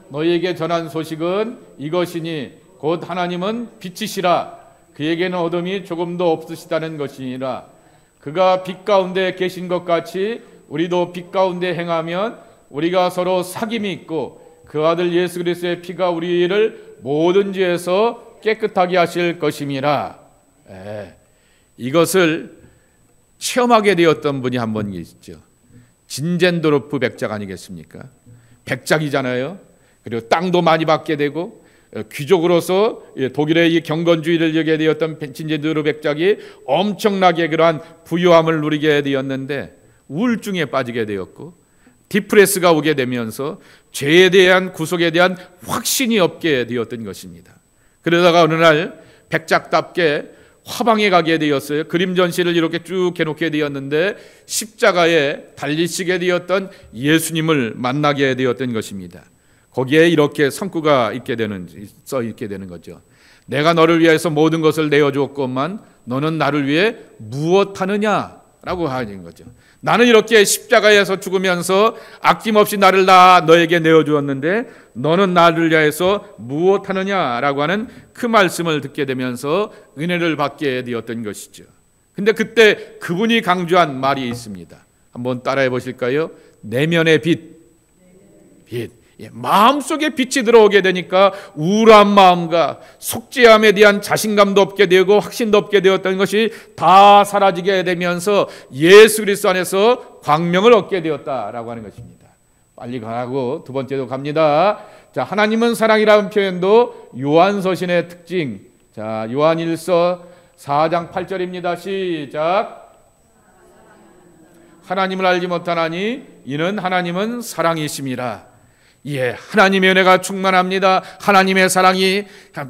너희에게 전한 소식은 이것이니 곧 하나님은 빛이시라. 그에게는 어둠이 조금도 없으시다는 것이니라. 그가 빛 가운데 계신 것 같이 우리도 빛 가운데 행하면 우리가 서로 사귐이 있고 그 아들 예수 그리스도의 피가 우리를 모든 죄에서 깨끗하게 하실 것임이라. 이것을 체험하게 되었던 분이 한 분 계시죠. 진젠도르프 백작 아니겠습니까? 백작이잖아요. 그리고 땅도 많이 받게 되고 귀족으로서 독일의 이 경건주의를 여기게 되었던 진젠도르프 백작이 엄청나게 그러한 부유함을 누리게 되었는데 우울증에 빠지게 되었고 디프레스가 오게 되면서 죄에 대한 구속에 대한 확신이 없게 되었던 것입니다. 그러다가 어느 날 백작답게 화방에 가게 되었어요. 그림 전시를 이렇게 쭉 해놓게 되었는데 십자가에 달리시게 되었던 예수님을 만나게 되었던 것입니다. 거기에 이렇게 성구가 써 있게 되는 거죠. 내가 너를 위해서 모든 것을 내어주었건만 너는 나를 위해 무엇하느냐라고 하는 거죠. 나는 이렇게 십자가에서 죽으면서 아낌없이 나를 다 너에게 내어주었는데 너는 나를 위해서 무엇하느냐라고 하는 그 말씀을 듣게 되면서 은혜를 받게 되었던 것이죠. 근데 그때 그분이 강조한 말이 있습니다. 한번 따라해 보실까요? 내면의 빛. 마음속에 빛이 들어오게 되니까 우울한 마음과 속죄함에 대한 자신감도 없게 되고 확신도 없게 되었던 것이 다 사라지게 되면서 예수 그리스도 안에서 광명을 얻게 되었다라고 하는 것입니다. 빨리 가고 두 번째도 갑니다. 자, 하나님은 사랑이라는 표현도 요한서신의 특징. 자, 요한일서 4장 8절입니다. 시작. 하나님을 알지 못하나니 이는 하나님은 사랑이심이라. 예, 하나님의 은혜가 충만합니다. 하나님의 사랑이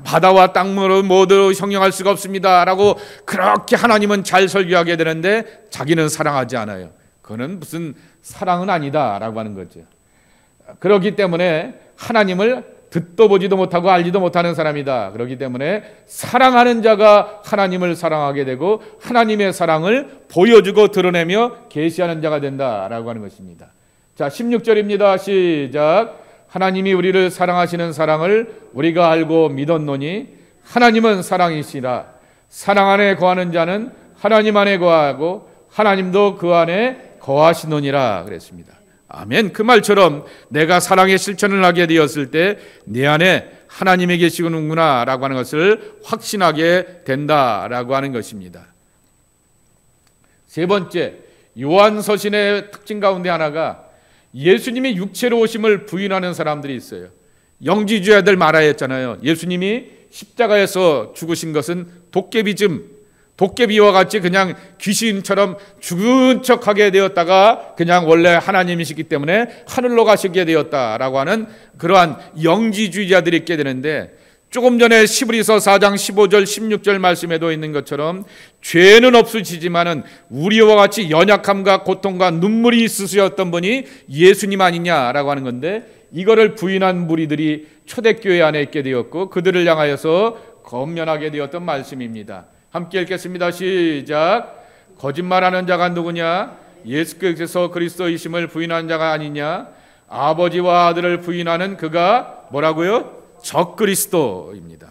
바다와 땅으로 모두 형용할 수가 없습니다 라고 그렇게 하나님은 잘 설교하게 되는데 자기는 사랑하지 않아요. 그거는 무슨 사랑은 아니다 라고 하는 거죠. 그렇기 때문에 하나님을 듣도 보지도 못하고 알지도 못하는 사람이다. 그렇기 때문에 사랑하는 자가 하나님을 사랑하게 되고 하나님의 사랑을 보여주고 드러내며 계시하는 자가 된다라고 하는 것입니다. 자, 16절입니다. 시작. 하나님이 우리를 사랑하시는 사랑을 우리가 알고 믿었노니 하나님은 사랑이시라. 사랑 안에 거하는 자는 하나님 안에 거하고 하나님도 그 안에 거하시노니라 그랬습니다. 아멘. 그 말처럼 내가 사랑의 실천을 하게 되었을 때 내 안에 하나님이 계시는구나 라고 하는 것을 확신하게 된다라고 하는 것입니다. 세 번째, 요한서신의 특징 가운데 하나가 예수님이 육체로 오심을 부인하는 사람들이 있어요. 영지주의자들 말아야 했잖아요. 예수님이 십자가에서 죽으신 것은 도깨비와 같이 그냥 귀신처럼 죽은 척하게 되었다가 그냥 원래 하나님이시기 때문에 하늘로 가시게 되었다라고 하는 그러한 영지주의자들이 있게 되는데, 조금 전에 시브리서 4장 15절 16절 말씀에도 있는 것처럼 죄는 없으시지만은 우리와 같이 연약함과 고통과 눈물이 있으셨던 분이 예수님 아니냐라고 하는 건데, 이거를 부인한 무리들이 초대교회 안에 있게 되었고 그들을 향하여서 권면하게 되었던 말씀입니다. 함께 읽겠습니다. 시작. 거짓말하는 자가 누구냐? 예수께서 그리스도이심을 부인한 자가 아니냐? 아버지와 아들을 부인하는 그가 뭐라고요? 적그리스도입니다.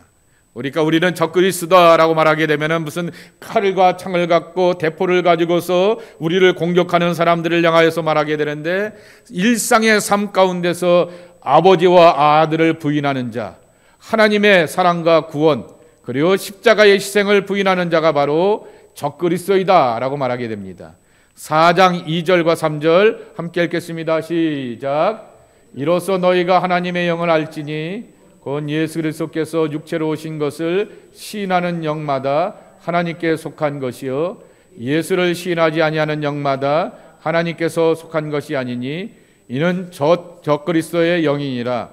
그러니까 우리는 적그리스도라고 말하게 되면 무슨 칼과 창을 갖고 대포를 가지고서 우리를 공격하는 사람들을 향하여서 말하게 되는데, 일상의 삶 가운데서 아버지와 아들을 부인하는 자, 하나님의 사랑과 구원, 그리고 십자가의 희생을 부인하는 자가 바로 적그리스도이다 라고 말하게 됩니다. 4장 2절과 3절 함께 읽겠습니다. 시작. 이로써 너희가 하나님의 영을 알지니 곧 예수 그리스도께서 육체로 오신 것을 시인하는 영마다 하나님께 속한 것이요 예수를 시인하지 아니하는 영마다 하나님께서 속한 것이 아니니 이는 적그리스도의 영이니라.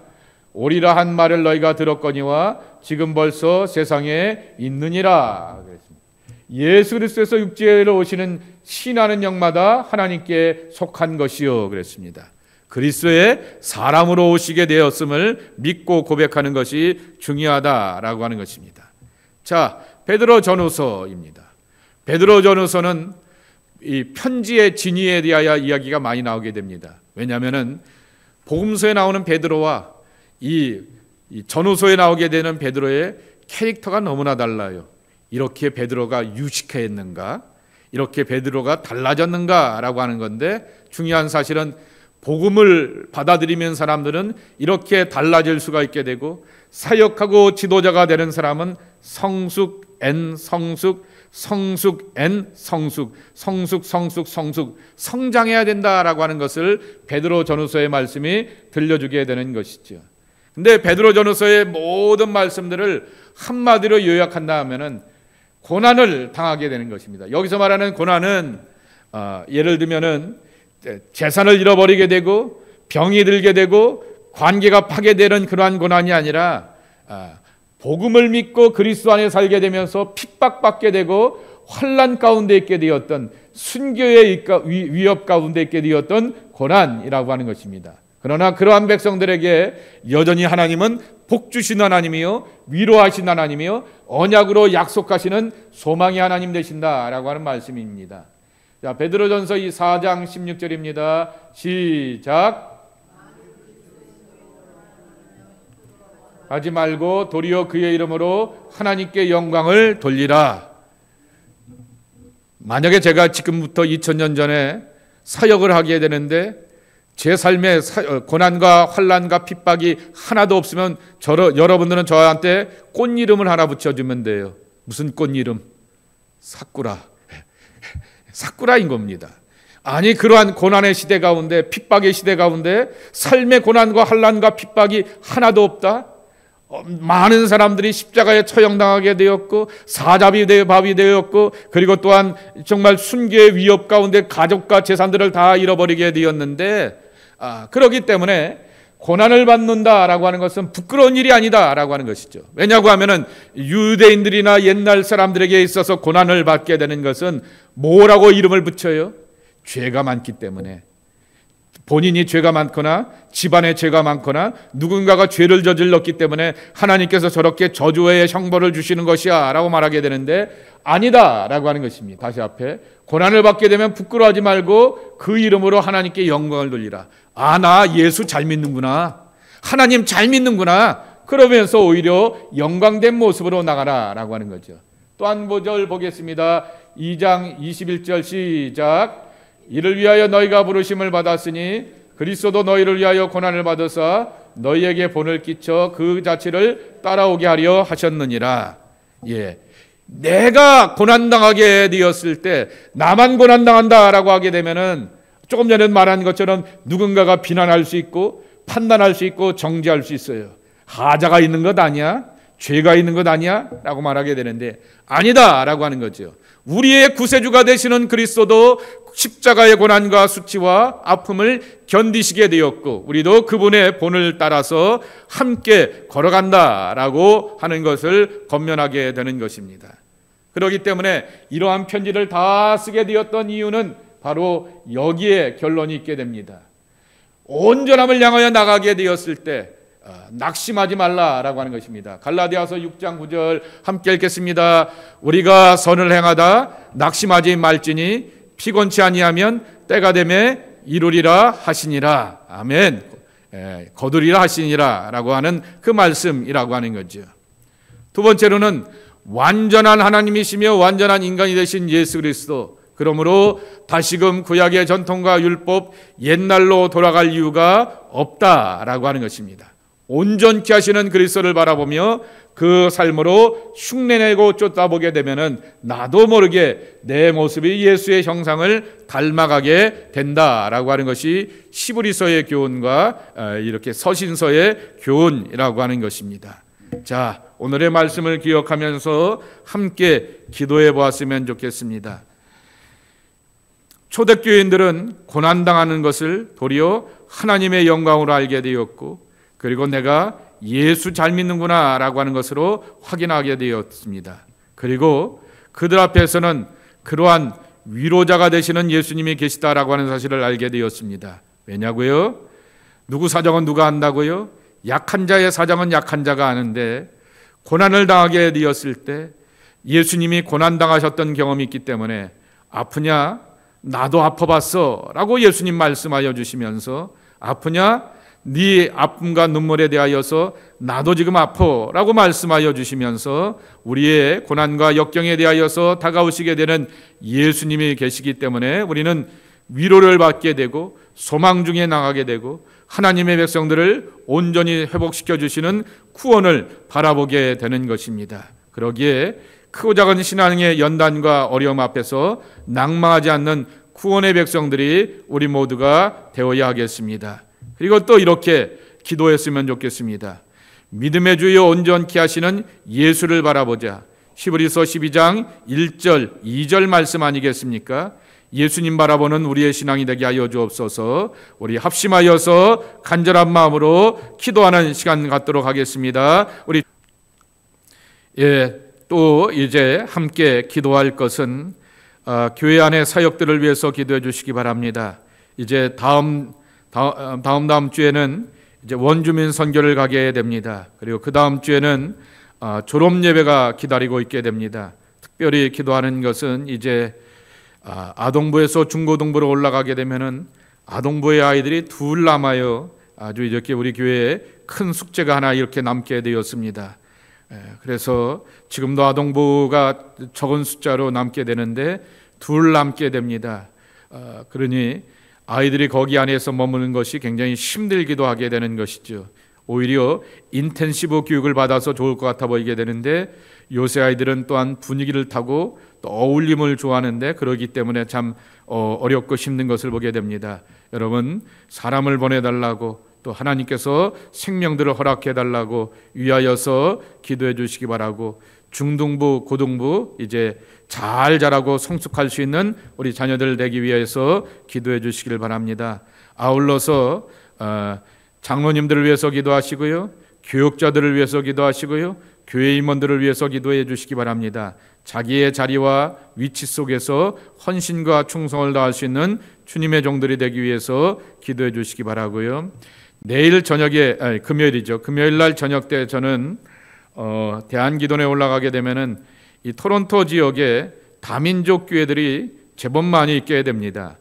오리라 한 말을 너희가 들었거니와 지금 벌써 세상에 있느니라. 그랬습니다. 예수 그리스도에서 육체로 오시는 시인하는 영마다 하나님께 속한 것이요 그랬습니다. 그리스도의 사람으로 오시게 되었음을 믿고 고백하는 것이 중요하다라고 하는 것입니다. 자, 베드로 전후서입니다. 베드로 전후서는 이 편지의 진위에 대하여 이야기가 많이 나오게 됩니다. 왜냐하면은 복음서에 나오는 베드로와 이 전후서에 나오게 되는 베드로의 캐릭터가 너무나 달라요. 이렇게 베드로가 유식했는가? 이렇게 베드로가 달라졌는가라고 하는 건데, 중요한 사실은 복음을 받아들이면 사람들은 이렇게 달라질 수가 있게 되고, 사역하고 지도자가 되는 사람은 성숙 성장해야 된다라고 하는 것을 베드로 전후서의 말씀이 들려주게 되는 것이죠. 근데 베드로 전후서의 모든 말씀들을 한마디로 요약한다 하면은 고난을 당하게 되는 것입니다. 여기서 말하는 고난은 예를 들면은 재산을 잃어버리게 되고 병이 들게 되고 관계가 파괴되는 그러한 고난이 아니라 복음을 믿고 그리스도 안에 살게 되면서 핍박받게 되고 환난 가운데 있게 되었던, 순교의 위협 가운데 있게 되었던 고난이라고 하는 것입니다. 그러나 그러한 백성들에게 여전히 하나님은 복 주신 하나님이요 위로하신 하나님이요 언약으로 약속하시는 소망의 하나님 되신다라고 하는 말씀입니다. 자, 베드로전서 4장 16절입니다. 시작. 하지 말고 도리어 그의 이름으로 하나님께 영광을 돌리라. 만약에 제가 지금부터 2000년 전에 사역을 하게 되는데 제 삶에 고난과 환난과 핍박이 하나도 없으면 여러분들은 저한테 꽃 이름을 하나 붙여주면 돼요. 무슨 꽃 이름? 사쿠라. 사쿠라인 겁니다. 아니, 그러한 고난의 시대 가운데, 핍박의 시대 가운데 삶의 고난과 환난과 핍박이 하나도 없다? 많은 사람들이 십자가에 처형당하게 되었고 사자비 밥이 되었고, 그리고 또한 정말 순교의 위협 가운데 가족과 재산들을 다 잃어버리게 되었는데, 그렇기 때문에 고난을 받는다라고 하는 것은 부끄러운 일이 아니다라고 하는 것이죠. 왜냐고 하면은 유대인들이나 옛날 사람들에게 있어서 고난을 받게 되는 것은 뭐라고 이름을 붙여요? 죄가 많기 때문에. 본인이 죄가 많거나 집안에 죄가 많거나 누군가가 죄를 저질렀기 때문에 하나님께서 저렇게 저주의 형벌을 주시는 것이야 라고 말하게 되는데, 아니다 라고 하는 것입니다. 다시 앞에, 고난을 받게 되면 부끄러워하지 말고 그 이름으로 하나님께 영광을 돌리라. 나 예수 잘 믿는구나, 하나님 잘 믿는구나, 그러면서 오히려 영광된 모습으로 나가라 라고 하는 거죠. 또 한 구절 보겠습니다. 2장 21절 시작. 이를 위하여 너희가 부르심을 받았으니 그리스도도 너희를 위하여 고난을 받으사 너희에게 본을 끼쳐 그 자체를 따라오게 하려 하셨느니라. 내가 고난당하게 되었을 때 나만 고난당한다라고 하게 되면은 조금 전에 말한 것처럼 누군가가 비난할 수 있고 판단할 수 있고 정죄할 수 있어요. 하자가 있는 것 아니야? 죄가 있는 것 아니야? 라고 말하게 되는데, 아니다 라고 하는 거죠. 우리의 구세주가 되시는 그리스도도 십자가의 고난과 수치와 아픔을 견디시게 되었고 우리도 그분의 본을 따라서 함께 걸어간다라고 하는 것을 권면하게 되는 것입니다. 그렇기 때문에 이러한 편지를 다 쓰게 되었던 이유는 바로 여기에 결론이 있게 됩니다. 온전함을 향하여 나가게 되었을 때 낙심하지 말라라고 하는 것입니다. 갈라디아서 6장 9절 함께 읽겠습니다. 우리가 선을 행하다 낙심하지 말지니 피곤치 아니하면 때가 되매 이루리라 하시니라. 아멘. 거두리라 하시니라 라고 하는 그 말씀이라고 하는 거죠. 두 번째로는 완전한 하나님이시며 완전한 인간이 되신 예수 그리스도, 그러므로 다시금 구약의 전통과 율법 옛날로 돌아갈 이유가 없다라고 하는 것입니다. 온전케 하시는 그리스도를 바라보며 그 삶으로 흉내내고 쫓아보게 되면은 나도 모르게 내 모습이 예수의 형상을 닮아가게 된다라고 하는 것이 히브리서의 교훈과 이렇게 서신서의 교훈이라고 하는 것입니다. 자, 오늘의 말씀을 기억하면서 함께 기도해 보았으면 좋겠습니다. 초대교인들은 고난당하는 것을 도리어 하나님의 영광으로 알게 되었고, 그리고 내가 예수 잘 믿는구나 라고 하는 것으로 확인하게 되었습니다. 그리고 그들 앞에서는 그러한 위로자가 되시는 예수님이 계시다라고 하는 사실을 알게 되었습니다. 왜냐고요? 누구 사정은 누가 안다고요? 약한 자의 사정은 약한 자가 아는데, 고난을 당하게 되었을 때 예수님이 고난당하셨던 경험이 있기 때문에 아프냐? 나도 아파봤어 라고 예수님 말씀하여 주시면서, 아프냐? 네 아픔과 눈물에 대하여서 나도 지금 아파 라고 말씀하여 주시면서 우리의 고난과 역경에 대하여서 다가오시게 되는 예수님이 계시기 때문에 우리는 위로를 받게 되고 소망 중에 나가게 되고 하나님의 백성들을 온전히 회복시켜 주시는 구원을 바라보게 되는 것입니다. 그러기에 크고 작은 신앙의 연단과 어려움 앞에서 낭망하지 않는 구원의 백성들이 우리 모두가 되어야 하겠습니다. 그리고 또 이렇게 기도했으면 좋겠습니다. 믿음의 주여 온전케 하시는 예수를 바라보자. 히브리서 12장 1절 2절 말씀 아니겠습니까? 예수님 바라보는 우리의 신앙이 되게 하여 주옵소서. 우리 합심하여서 간절한 마음으로 기도하는 시간 갖도록 하겠습니다. 우리 또 이제 함께 기도할 것은 교회 안의 사역들을 위해서 기도해 주시기 바랍니다. 이제 다음 주에는 이제 원주민 선교를 가게 됩니다. 그리고 그 다음 주에는 졸업 예배가 기다리고 있게 됩니다. 특별히 기도하는 것은 이제 아동부에서 중고등부로 올라가게 되면은 아동부의 아이들이 둘 남아요. 아주 이렇게 우리 교회에 큰 숙제가 하나 이렇게 남게 되었습니다. 그래서 지금도 아동부가 적은 숫자로 남게 되는데 둘 남게 됩니다. 그러니 아이들이 거기 안에서 머무는 것이 굉장히 힘들기도 하게 되는 것이죠. 오히려 인텐시브 교육을 받아서 좋을 것 같아 보이게 되는데 요새 아이들은 또한 분위기를 타고 또 어울림을 좋아하는데 그러기 때문에 참 어렵고 힘든 것을 보게 됩니다. 여러분, 사람을 보내달라고 또 하나님께서 생명들을 허락해달라고 위하여서 기도해 주시기 바라고, 중등부, 고등부 이제 잘 자라고 성숙할 수 있는 우리 자녀들 되기 위해서 기도해 주시길 바랍니다. 아울러서 장로님들을 위해서 기도하시고요, 교육자들을 위해서 기도하시고요, 교회 임원들을 위해서 기도해 주시기 바랍니다. 자기의 자리와 위치 속에서 헌신과 충성을 다할 수 있는 주님의 종들이 되기 위해서 기도해 주시기 바라고요. 내일 저녁에 금요일이죠. 금요일 날 저녁 때 저는 대한기도원에 올라가게 되면은 이 토론토 지역에 다민족 교회들이 제법 많이 있게 됩니다.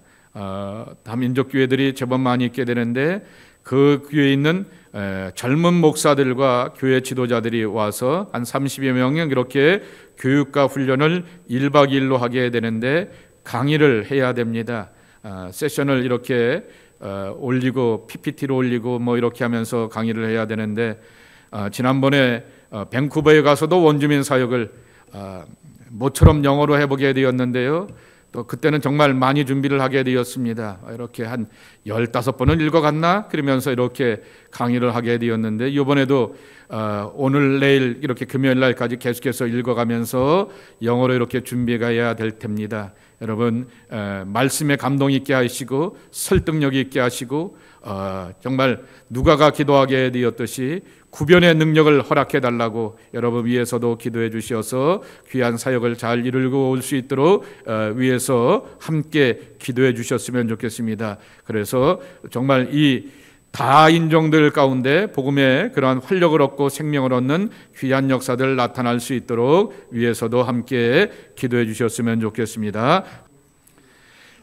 다민족 교회들이 제법 많이 있게 되는데 그 교회에 있는 젊은 목사들과 교회 지도자들이 와서 한 30여 명이 이렇게 교육과 훈련을 1박 2일로 하게 되는데 강의를 해야 됩니다. 세션을 이렇게 올리고 PPT로 올리고 뭐 이렇게 하면서 강의를 해야 되는데 지난번에 밴쿠버에 가서도 원주민 사역을 모처럼 영어로 해보게 되었는데요. 또 그때는 정말 많이 준비를 하게 되었습니다. 이렇게 한 15번은 읽어갔나? 그러면서 이렇게 강의를 하게 되었는데 이번에도 오늘 내일 이렇게 금요일 날까지 계속해서 읽어가면서 영어로 이렇게 준비가 해야 될 텐니다. 여러분, 말씀에 감동 있게 하시고 설득력 있게 하시고 정말 누가가 기도하게 되었듯이 구변의 능력을 허락해 달라고 여러분 위해서도 기도해 주셔서 귀한 사역을 잘 이루고 올 수 있도록 위해서 함께 기도해 주셨으면 좋겠습니다. 그래서 정말 이 다인종들 가운데 복음의 그러한 활력을 얻고 생명을 얻는 귀한 역사들 나타날 수 있도록 위해서도 함께 기도해 주셨으면 좋겠습니다.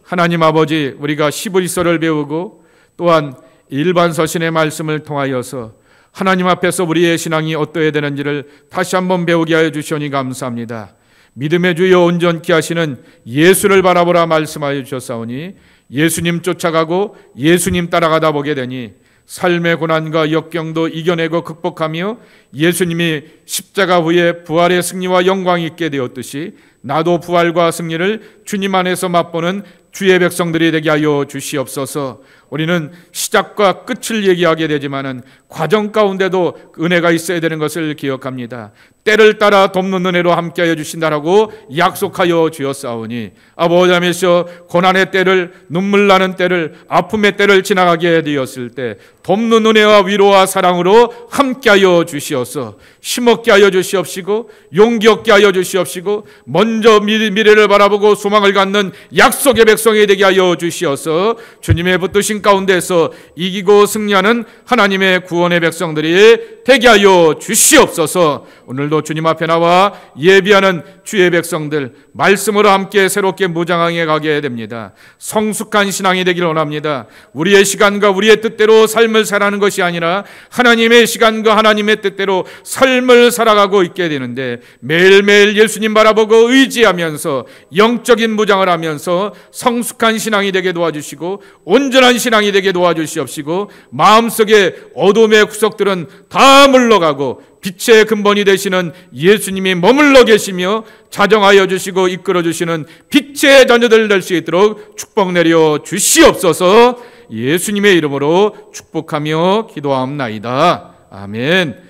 하나님 아버지, 우리가 시브리서를 배우고 또한 일반 서신의 말씀을 통하여서 하나님 앞에서 우리의 신앙이 어떠해야 되는지를 다시 한번 배우게 하여 주시오니 감사합니다. 믿음의 주여 온전케 하시는 예수를 바라보라 말씀하여 주셨사오니 예수님 쫓아가고 예수님 따라가다 보게 되니 삶의 고난과 역경도 이겨내고 극복하며 예수님이 십자가 후에 부활의 승리와 영광이 있게 되었듯이 나도 부활과 승리를 주님 안에서 맛보는 주의 백성들이 되게 하여 주시옵소서. 우리는 시작과 끝을 얘기하게 되지만은 과정 가운데도 은혜가 있어야 되는 것을 기억합니다. 때를 따라 돕는 은혜로 함께하여 주신다라고 약속하여 주었사오니 아버지 하면서 고난의 때를, 눈물 나는 때를, 아픔의 때를 지나가게 되었을 때 돕는 은혜와 위로와 사랑으로 함께하여 주시옵소서. 힘없게 하여 주시옵시고 용기 얻게 하여 주시옵시고 먼저 미래를 바라보고 소망을 갖는 약속의 백성이 되게 하여 주시옵소서. 주님의 붙드신 가운데서 이기고 승리하는 하나님의 구원의 백성들이 되게 하여 주시옵소서. 오늘도 주님 앞에 나와 예비하는 주의 백성들 말씀으로 함께 새롭게 무장하게 가게 됩니다. 성숙한 신앙이 되기를 원합니다. 우리의 시간과 우리의 뜻대로 삶을 살아가는 것이 아니라 하나님의 시간과 하나님의 뜻대로 삶을 살아가고 있게 되는데 매일매일 예수님 바라보고 의지하면서 영적인 무장을 하면서 성숙한 신앙이 되게 도와주시고 온전한 신앙이 되게 도와주시옵시고 마음속에 어둠의 구석들은 다 물러가고 빛의 근본이 되시는 예수님이 머물러 계시며 자정하여 주시고 이끌어 주시는 빛의 자녀들 될 수 있도록 축복 내려 주시옵소서. 예수님의 이름으로 축복하며 기도하옵나이다. 아멘.